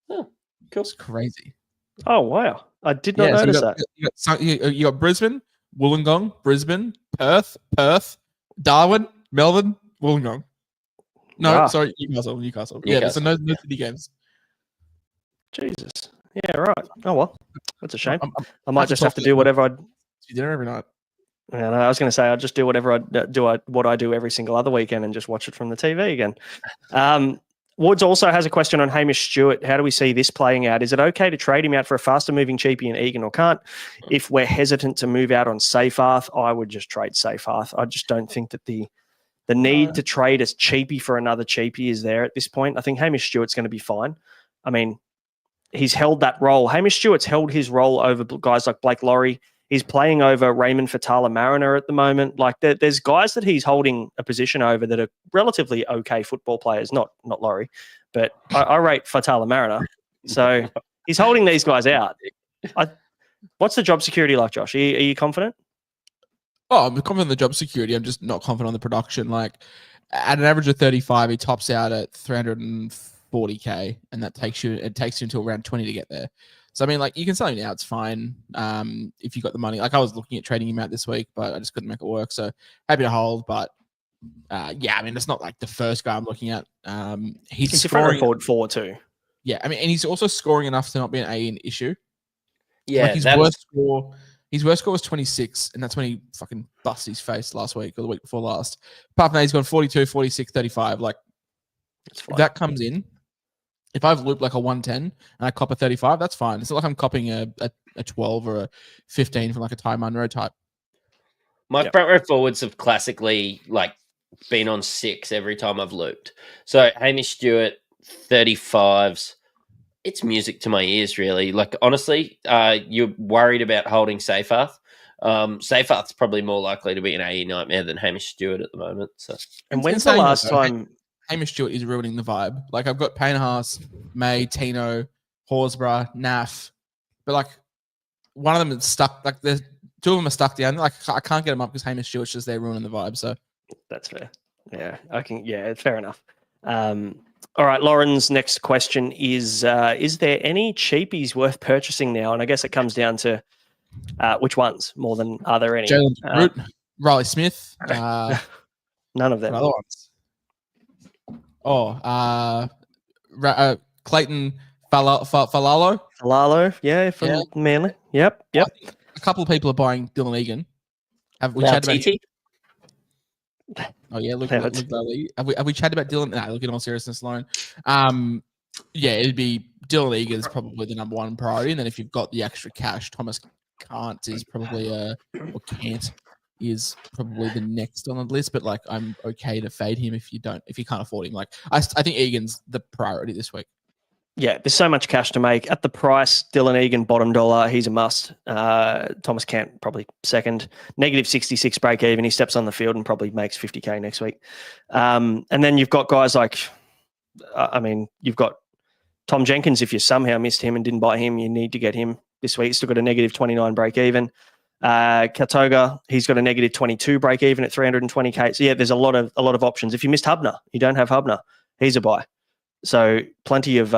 Oh, cool. It's crazy. Oh, wow. I did not notice that. You got Brisbane, Wollongong, Brisbane, Perth, Darwin, Melbourne, Wollongong. No, sorry, Newcastle. Yeah, so no Sydney games. Jesus. Yeah, right. Oh, well. That's a shame. I might just have to do whatever You dinner every night. Yeah, no, I was going to say I'll just do whatever what I do every single other weekend and just watch it from the TV again. Woods also has a question on Hamish Stewart. How do we see this playing out? Is it okay to trade him out for a faster moving Cheapie and Egan or can't? If we're hesitant to move out on Seyfarth, I would just trade Seyfarth. I just don't think that the The need to trade a cheapie for another cheapie is there at this point. I think Hamish Stewart's going to be fine. I mean, he's held that role. Hamish Stewart's held his role over guys like Blake Laurie. He's playing over Raymond Fatala-Mariner at the moment. Like there's guys that he's holding a position over that are relatively okay football players, not Laurie, but I rate Fatala-Mariner. So he's holding these guys out. What's the job security like, Josh? Are you confident? Oh, I'm confident in the job security. I'm just not confident on the production. Like at an average of 35, he tops out at 340K, and it takes you until around 20 to get there. So I mean, like you can sell him now; it's fine if you got the money. Like I was looking at trading him out this week, but I just couldn't make it work. So happy to hold, but yeah, I mean, it's not like the first guy I'm looking at. He's scoring forward too. Yeah, I mean, and he's also scoring enough to not be an issue. Yeah, like his worst score was 26, and that's when he fucking busted his face last week or the week before last. Apart from that, he's gone 42, 46, 35. Like if that comes in. If I've looped like a 110 and I cop a 35, that's fine. It's not like I'm copying a 12 or a 15 from like a Ty Munro type. My front row forwards have classically like been on 6 every time I've looped. So Hamish Stewart, 35s. It's music to my ears, really. Like honestly, you're worried about holding Seyfarth. Seyfarth's probably more likely to be an AE nightmare than Hamish Stewart at the moment. So, and when's the last time? Hamish Stewart is ruining the vibe. Like I've got Payne-Haas, May, Tino, Horsburgh, Naff, but like one of them is stuck. Like the 2 of them are stuck down. Like I can't get them up because Hamish Stewart's just there ruining the vibe. So that's fair. Yeah, I can. Yeah, fair enough. All right, Lauren's next question is there any cheapies worth purchasing now? And I guess it comes down to which ones more than are there any? Jalen Root, Riley Smith, none of them. Other ones. Clayton Falalo. Falalo, yeah, from Manly. Yep. A couple of people are buying Dylan Egan. Have we chatted about him? Oh yeah, look have we chatted about Dylan? No, look, in all seriousness, Lauren. Yeah, it'd be Dylan Egan is probably the number one priority, and then if you've got the extra cash, Thomas Can't is probably Can't is probably the next on the list, but like I'm okay to fade him if you can't afford him. Like I think Egan's the priority this week. Yeah, there's so much cash to make at the price. Dylan Egan bottom dollar, he's a must. Thomas Cant probably second. Negative 66 break even. He steps on the field and probably makes 50K next week. And then you've got guys like, you've got Tom Jenkins. If you somehow missed him and didn't buy him, you need to get him this week. He's still got a negative 29 break even. Katoga, he's got a negative 22 break even at 320K. So yeah, there's a lot of options. If you missed Hubner, you don't have Hubner, he's a buy. So plenty of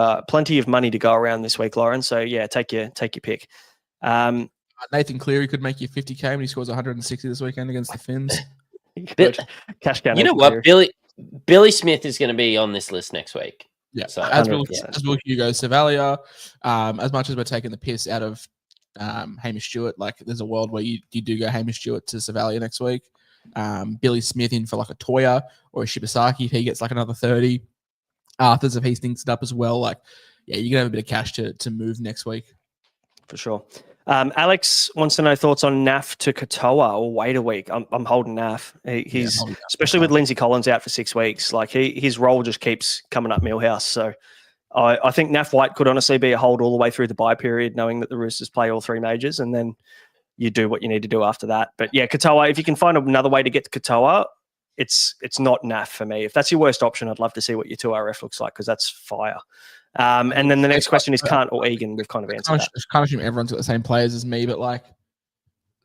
money to go around this week, Lauren. So yeah, take your pick. Nathan Cleary could make you 50K when he scores 160 this weekend against the Finns. Cash down. You know what, Billy Smith is going to be on this list next week. Yeah, so as will Hugo Savalia. As much as we're taking the piss out of Hamish Stewart, like there's a world where you do go Hamish Stewart to Savalia next week. Billy Smith in for like a Toya or a Shibasaki if he gets like another 30. Arthur's if he stinks it up as well. Like, yeah, you're gonna have a bit of cash to move next week. For sure. Alex wants to know thoughts on Naff to Katoa or wait a week. I'm holding Naff. He's especially with Lindsay Collins out for 6 weeks. Like his role just keeps coming up Millhouse. So I think Naff White could honestly be a hold all the way through the bye period, knowing that the Roosters play all 3 majors, and then you do what you need to do after that. But yeah, Katoa, if you can find another way to get to Katoa, it's not Naff for me. If that's your worst option, I'd love to see what your 2RF looks like because that's fire. And then the next question is Kant or Egan. We've kind of answered that. I can't assume everyone's got the same players as me, but like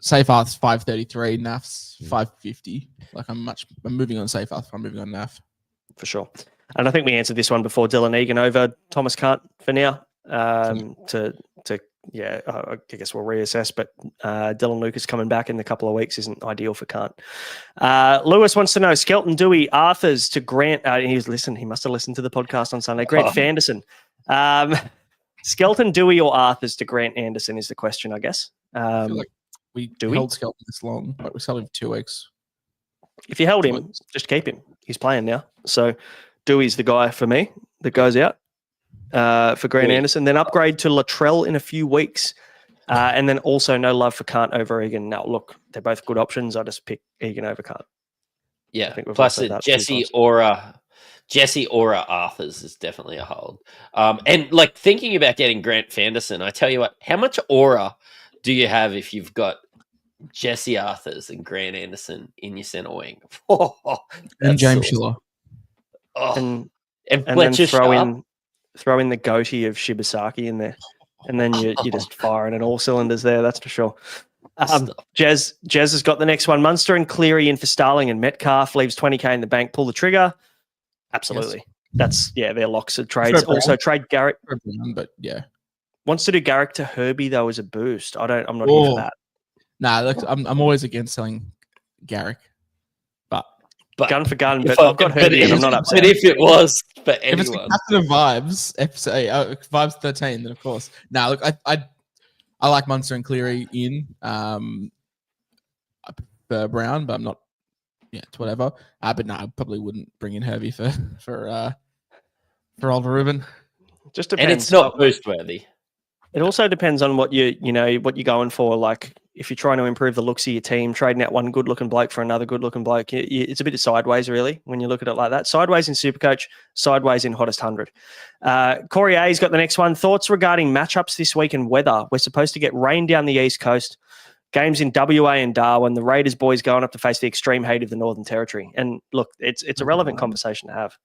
Seyfarth's 533, Naff's 550. Like I'm moving on Seyfarth. I'm moving on Naff. For sure. And I think we answered this one before. Dylan Egan over Thomas Kant for now. I guess we'll reassess, but Dylan Lucas coming back in a couple of weeks isn't ideal for Kant. Lewis wants to know Skelton, Dewey, Arthurs to Grant. He must have listened to the podcast on Sunday. Grant Fanderson. Skelton, Dewey, or Arthurs to Grant Anderson is the question, I guess. I feel like we held Skelton this long, but we sold him for 2 weeks. If you held him, just keep him. He's playing now. So Dewey's the guy for me that goes out. For Grant Anderson, then upgrade to Latrell in a few weeks, and then also no love for Kant over Egan. Now, look, they're both good options. I just pick Egan over Kant. Yeah. think we've Plus, all said that a few Jesse Aura Arthurs is definitely a hold. And like thinking about getting Grant Fanderson, I tell you what, how much aura do you have if you've got Jesse Arthurs and Grant Anderson in your centre wing? And James saucy. Schiller. Oh, And and then Fletcher throw Sharp. in the goatee of Shibasaki in there, and then you're just firing on all cylinders there. That's for sure. Jez has got the next one. Munster and Cleary in for Starling and Metcalf, leaves 20k in the bank. Pull the trigger. Absolutely. Yes. They're locks of trades. Also trade Garrick. But yeah, Wants to do Garrick to Herbie though as a boost. I'm not here for that. Nah, look, I'm always against selling Garrick, but Gun for gun, but I've got Herbie and I'm not upset. But if it was for if it's the anyone, captain of Vibes, Vibes 13, then of course. Now, look, I like Munster and Cleary in. I prefer Brown, but I'm not. Yeah, it's whatever. But no, I probably wouldn't bring in Herbie for old Ruben. Just depends. and it's not boost worthy. It also depends on what you're going for. Like if you're trying to improve the looks of your team, trading out one good-looking bloke for another good-looking bloke, it's a bit of sideways, really, when you look at it like that. Sideways in Supercoach, sideways in Hottest 100. Corey A's got the next one. Thoughts regarding matchups this week and weather? We're supposed to get rain down the East Coast. Games in WA and Darwin. The Raiders boys going up to face the extreme heat of the Northern Territory. And look, it's a relevant conversation to have.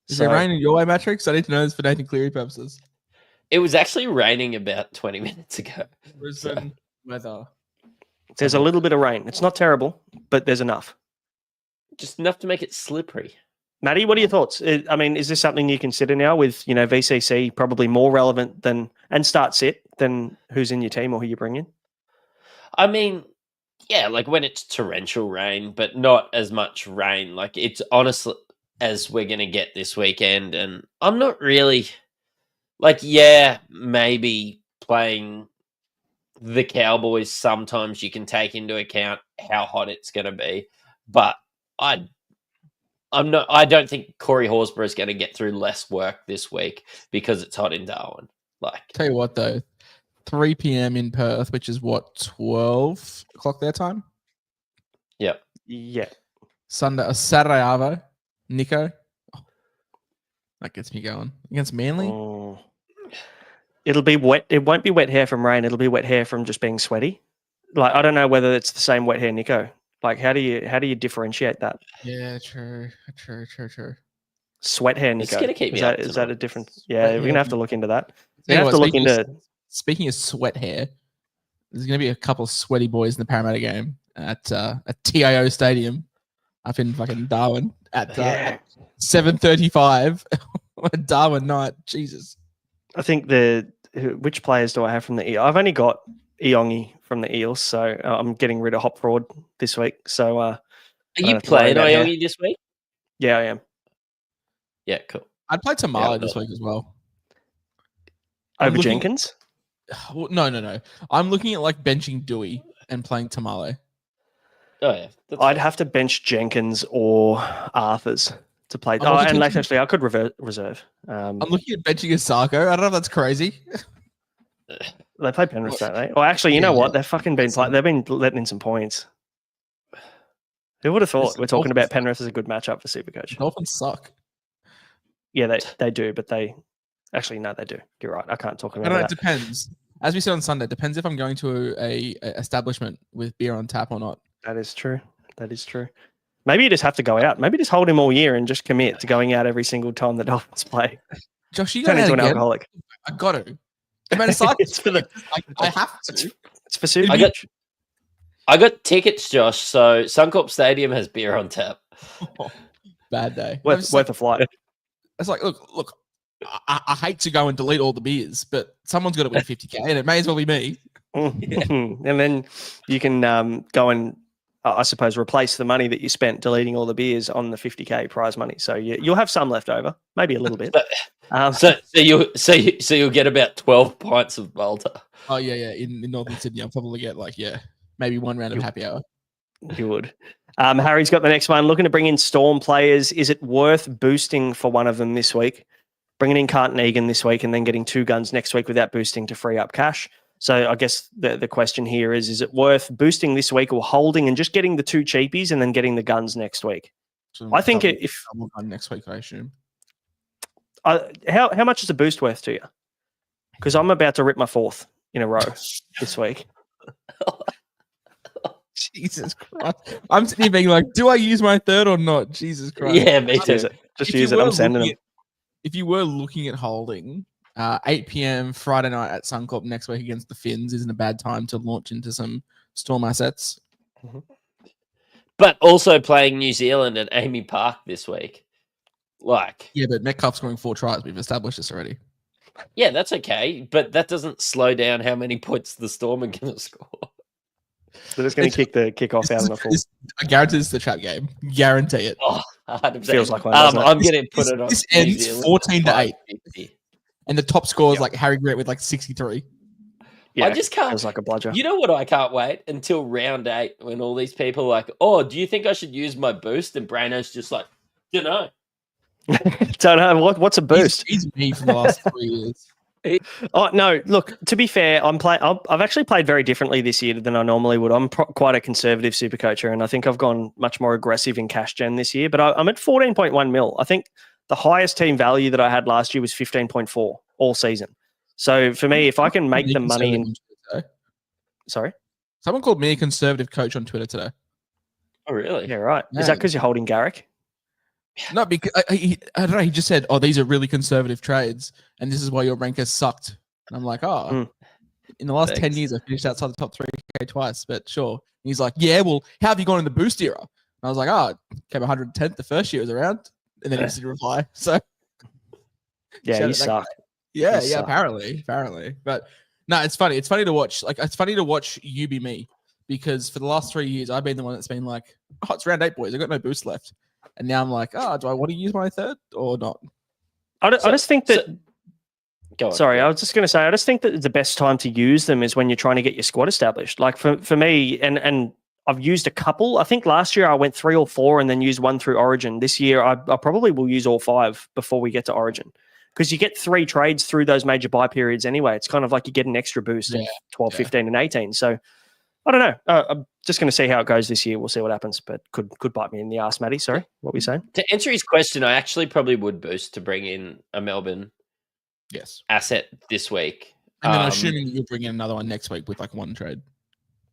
Is it raining your way, Matrix? I need to know this for Nathan Cleary purposes. It was actually raining about 20 minutes ago. Brisbane weather. There's a little bit of rain. It's not terrible, but there's enough. Just enough to make it slippery. Matty, what are your thoughts? I mean, is this something you consider now with, VCC probably more relevant and start sit than who's in your team or who you bring in? I mean, yeah, like when it's torrential rain, but not as much rain. Like it's honestly as we're going to get this weekend. And I'm not really maybe playing the Cowboys. Sometimes you can take into account how hot it's going to be, but I don't think Corey Horsburgh is going to get through less work this week because it's hot in Darwin. Tell you what though, 3 p.m. in Perth, which is what, 12 o'clock their time? Yep. Yeah. Saturday Arvo, Nico. Oh, that gets me going. Against Manly? Oh. It'll be wet. It won't be wet hair from rain. It'll be wet hair from just being sweaty. Like, I don't know whether it's the same wet hair, Nico. Like, how do you differentiate that? Yeah, true. Sweat hair, Nico. It's gonna keep me is that a different? Yeah, we're gonna have to look into that. We're gonna have to look into. Speaking of sweat hair, there's going to be a couple of sweaty boys in the Parramatta game at TIO Stadium up in fucking Darwin at 7:35 Darwin night. Jesus. I think which players do I have from the Eels? I've only got Iongi from the Eels, so I'm getting rid of Hop Fraud this week. So are you playing Iongi this week? Yeah, I am. Yeah, cool. I'd play Tamala this week as well. Over Jenkins? Well, no. I'm looking at like benching Dewey and playing Tamale. Oh yeah, I'd have to bench Jenkins or Arthurs to play. And actually, I could reserve. I'm looking at benching Asako. I don't know if that's crazy. They play Penrith, don't they? Well, actually, you know what? They've fucking been they've been letting in some points. Who would have thought we're talking about Penrith as a good matchup for Supercoach? Dolphins suck. Yeah, they do, but they actually no, they do. You're right. I can't talk about that. It depends. As we said on Sunday, it depends if I'm going to a establishment with beer on tap or not. That is true. Maybe you just have to go out. Maybe just hold him all year and just commit to going out every single time the Dolphins play. Josh, you turn into an again? alcoholic. I got to. It's for the. I have to. It's for Supercoach. I got tickets, Josh. So Suncorp Stadium has beer on tap. Bad day. Worth a flight. It's like, look. I hate to go and delete all the beers, but someone's got to win 50K, and it may as well be me. And then you can go and, I suppose, replace the money that you spent deleting all the beers on the 50K prize money. So you'll have some left over, maybe a little bit. So you'll get about 12 pints of Malta. Oh yeah. In Northern Sydney, I'll probably get maybe one round of happy hour. You would. Harry's got the next one. Looking to bring in Storm players. Is it worth boosting for one of them this week? Bringing in Carlton Egan this week and then getting 2 guns next week without boosting to free up cash. So I guess the question here is it worth boosting this week or holding and just getting the 2 cheapies and then getting the guns next week? So I think double- if double time next week, I assume. how much is a boost worth to you? Because I'm about to rip my 4th in a row this week. Jesus Christ. I'm sitting here being like, do I use my 3rd or not? Jesus Christ. Yeah, me Just use too. it. Just If you use it. were I'm sending them. looking If you were looking at holding, 8 p.m. Friday night at Suncorp next week against the Finns isn't a bad time to launch into some Storm assets. But also playing New Zealand at Amy Park this week. Like, Yeah, but Metcalf scoring 4 tries. We've established this already. yeah, that's okay. But that doesn't slow down how many points the Storm are going to score. They're just going to kick off out on the 4. I guarantee it's the trap game. Guarantee it. Oh, 100%. Feels like one, doesn't it? I'm going to put it on. This New ends Zealand 14 to 8. 550. And the top score is like Harry Grant with like 63. Yeah, I just can't. feels like a bludger. You know what? I can't wait until round 8 when all these people are like, oh, do you think I should use my boost? And Braino's just like, you know. Don't know what's a boost. He's me for the last 3 years. Oh no! Look, to be fair, I've actually played very differently this year than I normally would. I'm quite a conservative super coacher, and I think I've gone much more aggressive in cash gen this year. But I'm at 14.1 mil. I think the highest team value that I had last year was 15.4 all season. So for me, if I can make the money in, sorry, Someone called me a conservative coach on Twitter today. Oh, really? yeah, right. Is Yeah. that because you're holding Garrick? No, because I don't know. He just said, "Oh, these are really conservative trades, and this is why your rank has sucked." And I'm like, "Oh, in the last 10 Thanks. years, I finished outside the top 3K twice." But sure. And he's like, "Yeah, well, how have you gone in the boost era?" And I was like, "Oh, came 110th the first year it was around," and then he just didn't reply. So Yeah, Shout you out that suck. yeah, You yeah, suck. apparently. But no, it's funny. It's funny to watch. Like, it's funny to watch you be me because for the last 3 years, I've been the one that's been like, "Oh, it's round 8, boys. I got no boost left." And now I'm like, "Oh, do I want to use my 3rd or not?" I just think that. Go on. Sorry, I was just going to say, I just think that the best time to use them is when you're trying to get your squad established. Like for me, and I've used a couple. I think last year I went 3 or 4 and then used 1 through Origin. This year I probably will use all 5 before we get to Origin because you get 3 trades through those major buy periods anyway. It's kind of like you get an extra boost of 12, 15, and 18. So I don't know. I'm just going to see how it goes this year. We'll see what happens, but could bite me in the ass, Matty. Sorry, what were you saying? To answer his question, I actually probably would boost to bring in a Melbourne Yes. asset this week. And then assuming that you'll bring in another one next week with like 1 trade.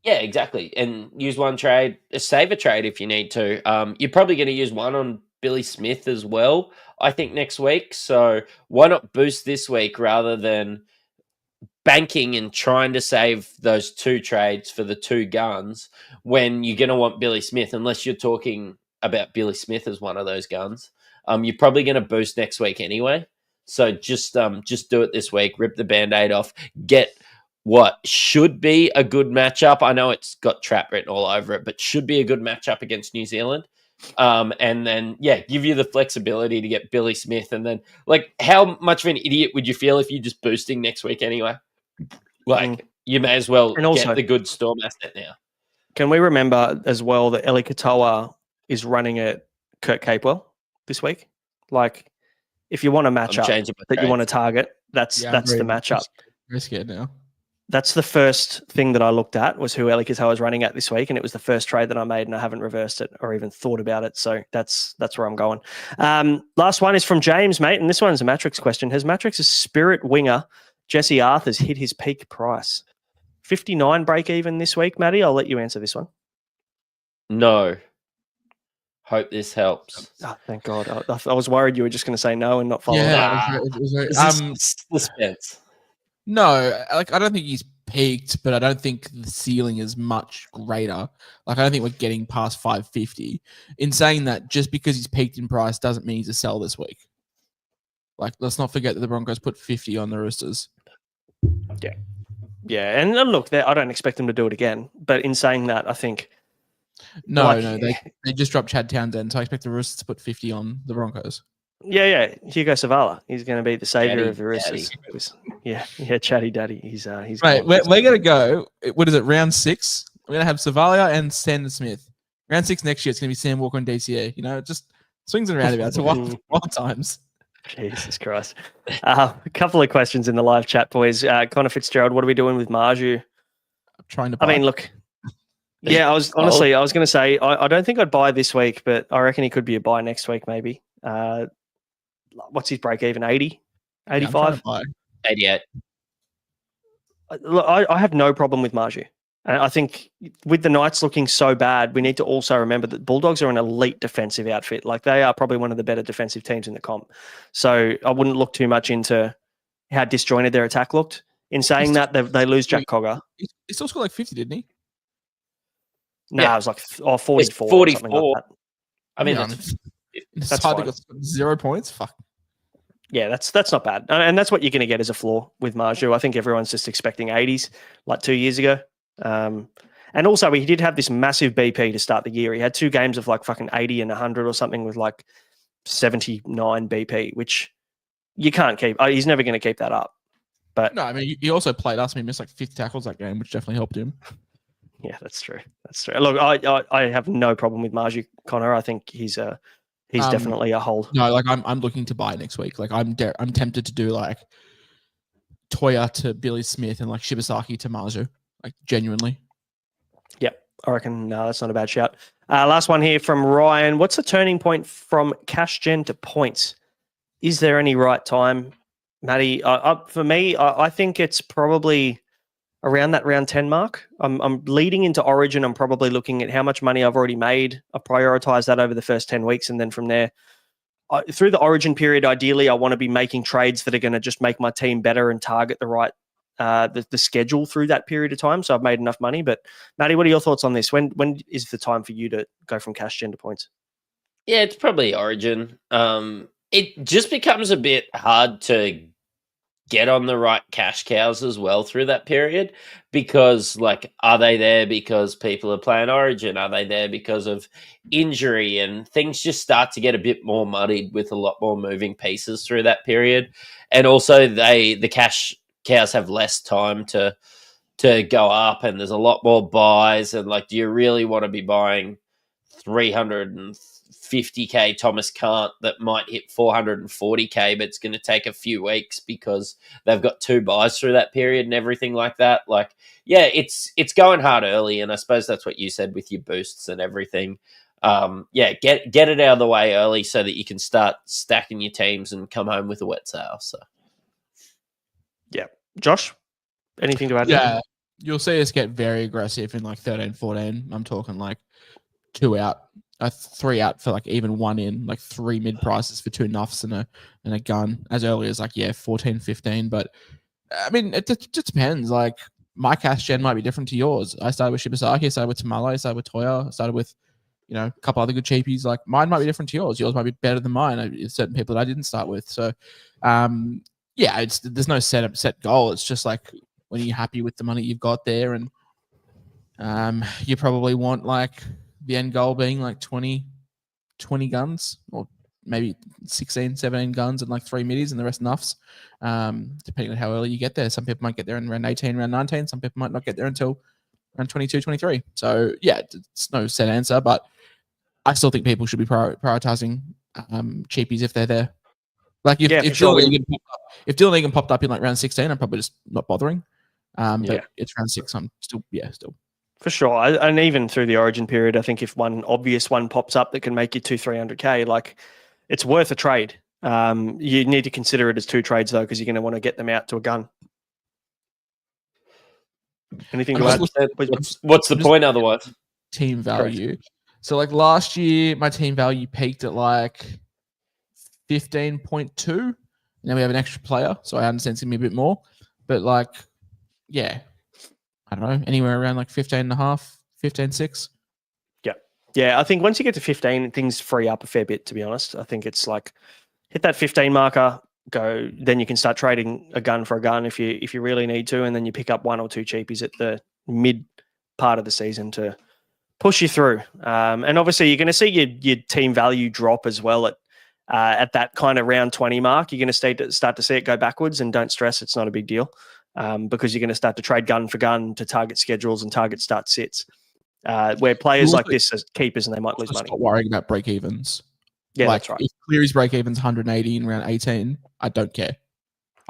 Yeah, exactly. And use 1 trade, save a trade if you need to. You're probably going to use 1 on Billy Smith as well, I think, next week. So why not boost this week rather than banking and trying to save those 2 trades for the 2 guns when you're going to want Billy Smith, unless you're talking about Billy Smith as one of those guns. You're probably going to boost next week anyway. So just do it this week, rip the Band-Aid off, get what should be a good matchup. I know it's got trap written all over it, but should be a good matchup against New Zealand. And then, give you the flexibility to get Billy Smith. And then, like, how much of an idiot would you feel if you're just boosting next week anyway? Like, you may as well And also- get the good Storm asset now. Can we remember as well that Eli Katoa is running at Kurt Capewell this week? Like, if you want a matchup changing my that you want to trades. target, that's the matchup. Very scared now. That's the first thing that I looked at was who Eli Katoa is running at this week, and it was the first trade that I made, and I haven't reversed it or even thought about it. So that's where I'm going. Last one is from James, mate, and this one's a Matrix question. Has Matrix's spirit winger Jesse Arthurs hit his peak price? 59 break even this week, Matty. I'll let you answer this one. No. Hope this helps. Oh, thank God. I was worried you were just going to say no and not follow Yeah, that. it was very, This is suspense. no, like I don't think he's peaked, but I don't think the ceiling is much greater. Like I don't think we're getting past 550. In saying that, just because he's peaked in price doesn't mean he's a sell this week. Like let's not forget that the Broncos put 50 on the Roosters. Yeah, and look, I don't expect them to do it again. But in saying that, I think No, they just dropped Chad Townsend, so I expect the Roosters to put 50 on the Broncos. Hugo Savala. He's going to be the savior Chatty of the Roosters. Yeah, Chatty Daddy. He's Right, we're going to go. What is it? Round 6. We're going to have Savalia and Sandon Smith. Round 6 next year, it's going to be Sam Walker and DCA. You know, it just swings and roundabouts at wild times. Jesus Christ. A couple of questions in the live chat, boys. Connor Fitzgerald, what are we doing with Marju? I'm trying to. I mean, look, Yeah, I was going to say, I don't think I'd buy this week, but I reckon he could be a buy next week, maybe. What's his break even? 80? 85? 88. Look, I have no problem with Marju. And I think with the Knights looking so bad, we need to also remember that Bulldogs are an elite defensive outfit. Like, they are probably one of the better defensive teams in the comp. So I wouldn't look too much into how disjointed their attack looked. In saying that, they lose Jack Cogger. He still scored like 50, didn't he? No, it was like 44. It's 44. Or something like that. I mean, that's hard. They got 0 points. Fuck. Yeah, that's not bad. And that's what you're going to get as a floor with Marju. I think everyone's just expecting 80s like 2 years ago. And also, he did have this massive BP to start the year. He had 2 games of like fucking 80 and 100 or something with like 79 BP, which you can't keep. He's never going to keep that up. But no, I mean, he also played us. He missed like 50 tackles that game, which definitely helped him. Yeah, that's true. That's true. Look, I have no problem with Marju, Connor. I think he's definitely a hold. No, like I'm looking to buy next week. Like I'm tempted to do like Toya to Billy Smith and like Shibasaki to Marju. Like genuinely. Yep, I reckon that's not a bad shout. Last one here from Ryan. What's the turning point from cash gen to points? Is there any right time, Matty? For me, I think it's probably around that round 10 mark. I'm leading into Origin. I'm probably looking at how much money I've already made. I prioritize that over the first 10 weeks. And then from there, through the Origin period, ideally, I want to be making trades that are going to just make my team better and target the right, the schedule through that period of time. So I've made enough money. But Matty, what are your thoughts on this? When is the time for you to go from cash gen to points? Yeah, it's probably Origin. It just becomes a bit hard to get on the right cash cows as well through that period, because like, are they there because people are playing Origin? Are they there because of injury? And things just start to get a bit more muddied with a lot more moving pieces through that period. And also the cash cows have less time to go up, and there's a lot more buys. And like, do you really want to be buying 350k Thomas Kant that might hit 440k, but it's going to take a few weeks because they've got 2 buys through that period and everything like that? Like, yeah, it's going hard early, and I suppose that's what you said with your boosts and everything. Yeah, get it out of the way early so that you can start stacking your teams and come home with a wet sail. So, yeah, Josh, anything to add? Yeah, you'll see us get very aggressive in like 13, 14. I'm talking like 2 out. 3 out for like even 1 in, like 3 mid prices for 2 nuffs and a gun as early as like 14, 15. But I mean, it just depends. Like, my cash gen might be different to yours. I started with Shibasaki, I started with Tamale, I started with Toya, I started with a couple other good cheapies. Like, mine might be different to yours. Yours might be better than mine. There's certain people that I didn't start with. So yeah, there's no set goal. It's just like, when you're happy with the money you've got there, and you probably want like the end goal being like 20 guns, or maybe 16, 17 guns and like 3 middies and the rest nuffs, depending on how early you get there. Some people might get there in round 18, round 19. Some people might not get there until round 22, 23. So yeah, it's no set answer, but I still think people should be prioritizing cheapies if they're there. Like if Dylan Egan popped up in like round 16, I'm probably just not bothering. But it's round 6, I'm still. For sure. And even through the Origin period, I think if one obvious one pops up that can make you 200-300k, like, it's worth a trade. You need to consider it as 2 trades though, because you're going to want to get them out to a gun. Anything to add? What's the point otherwise? Team value. Correct. So like last year, my team value peaked at like 15.2. Now we have an extra player, so I understand it's going to be a bit more. But like, yeah, I don't know, anywhere around like 15.5, 15.6. Yeah, I think once you get to 15, things free up a fair bit, to be honest. I think it's like, hit that 15 marker, go, then you can start trading a gun for a gun if you really need to, and then you pick up 1 or 2 cheapies at the mid part of the season to push you through. And obviously you're going to see your team value drop as well at that kind of round 20 mark. You're going to start to see it go backwards, and don't stress, it's not a big deal, because you're going to start to trade gun for gun to target schedules and target start sits, where players like this are keepers and they might lose money. Stop worrying about break evens. Yeah, like, that's right. If Cleary's break even's 180 in round 18, I don't care.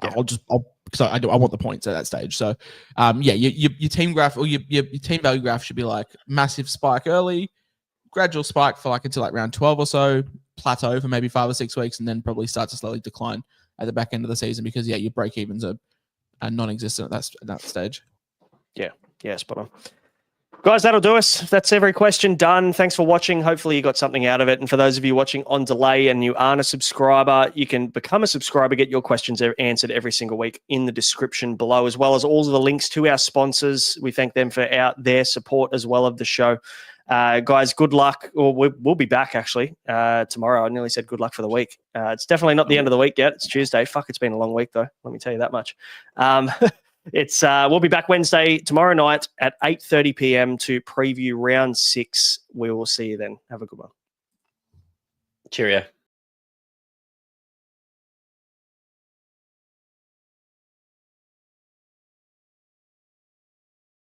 Yeah. I'll because I want the points at that stage. So, your team graph or your team value graph should be like massive spike early, gradual spike for like until like round 12 or so, plateau for maybe 5 or 6 weeks, and then probably start to slowly decline at the back end of the season because your break evens are non-existent at that stage. Yeah, spot on. Guys, that'll do us. That's every question done. Thanks for watching. Hopefully you got something out of it. And for those of you watching on delay and you aren't a subscriber, you can become a subscriber, get your questions answered every single week in the description below, as well as all of the links to our sponsors. We thank them for their support as well of the show. Guys, good luck. We'll be back actually tomorrow. I nearly said good luck for the week. It's definitely not the end of the week yet. It's Tuesday. Fuck, it's been a long week though. Let me tell you that much. We'll be back Wednesday tomorrow night at 8:30 p.m. to preview round 6. We will see you then. Have a good one. Cheerio.